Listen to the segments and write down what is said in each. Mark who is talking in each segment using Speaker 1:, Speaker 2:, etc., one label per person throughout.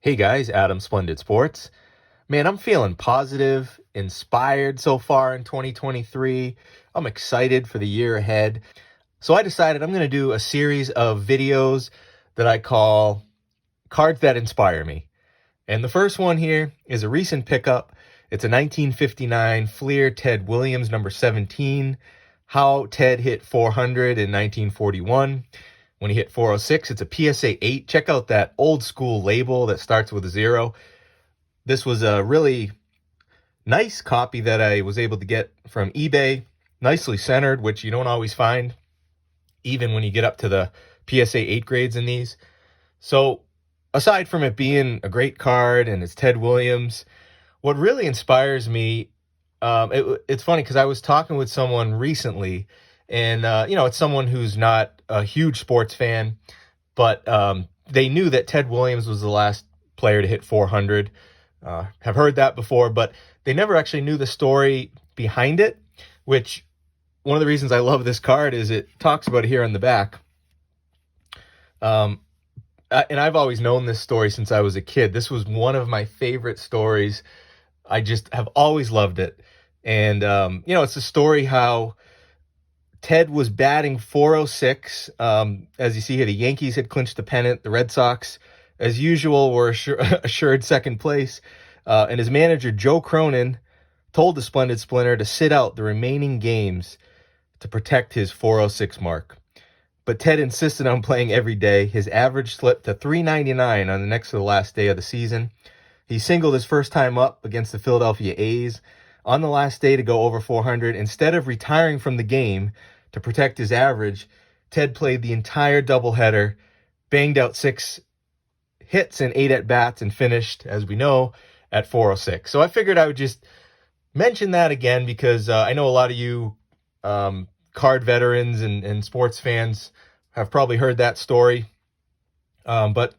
Speaker 1: Hey guys, Adam Splendid Sports. Man, I'm feeling positive, inspired so far in 2023. I'm excited for the year ahead. So I decided I'm going to do a series of videos that I call Cards That Inspire Me. And the first one here is a recent pickup. It's a 1959 Fleer Ted Williams number 17. How Ted hit 400 in 1941. When he hit 406, it's a PSA 8. Check out that old school label that starts with a 0. This was a really nice copy that I was able to get from eBay. Nicely centered, which you don't always find, even when you get up to the PSA 8 grades in these. So, aside from it being a great card and it's Ted Williams, what really inspires me, it's funny because I was talking with someone recently, and it's someone who's not a huge sports fan, but they knew that Ted Williams was the last player to hit 400. Have heard that before, but they never actually knew the story behind it, which one of the reasons I love this card is it talks about it here on the back. And I've always known this story since I was a kid. This was one of my favorite stories. I just have always loved it. And, it's a story how Ted was batting 406. As you see here, the Yankees had clinched the pennant. The Red Sox, as usual, were assured second place. And his manager, Joe Cronin, told the Splendid Splinter to sit out the remaining games to protect his 406 mark. But Ted insisted on playing every day. His average slipped to 399 on the next to the last day of the season. He singled his first time up against the Philadelphia A's on the last day to go over 400. Instead of retiring from the game to protect his average, Ted played the entire doubleheader, banged out 6 hits and 8 at-bats, and finished, as we know, at 406. So I figured I would just mention that again because I know a lot of you card veterans and sports fans have probably heard that story. But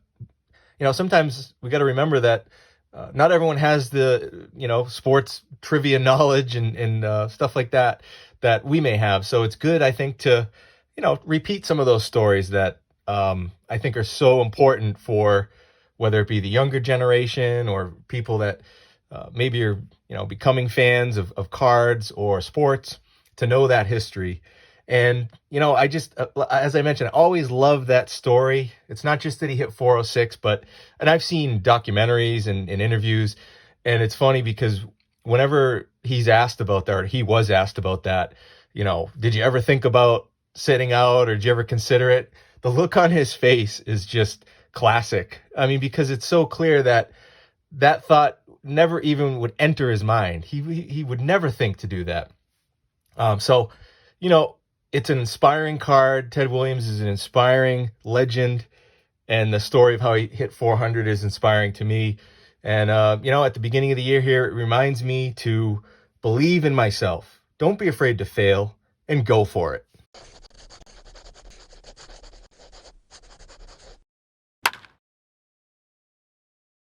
Speaker 1: sometimes we got to remember that not everyone has the, sports trivia knowledge and stuff like that we may have. So it's good, I think, to, repeat some of those stories that I think are so important for whether it be the younger generation or people that maybe are, becoming fans of cards or sports, to know that history. And, I just, as I mentioned, I always love that story. It's not just that he hit 406, and I've seen documentaries and interviews, and it's funny because whenever he's asked about that, or he was asked about that, did you ever think about sitting out, or did you ever consider it? The look on his face is just classic. I mean, because it's so clear that thought never even would enter his mind. He would never think to do that. So, it's an inspiring card. Ted Williams is an inspiring legend, and the story of how he hit 400 is inspiring to me. And, at the beginning of the year here, it reminds me to believe in myself. Don't be afraid to fail, and go for it.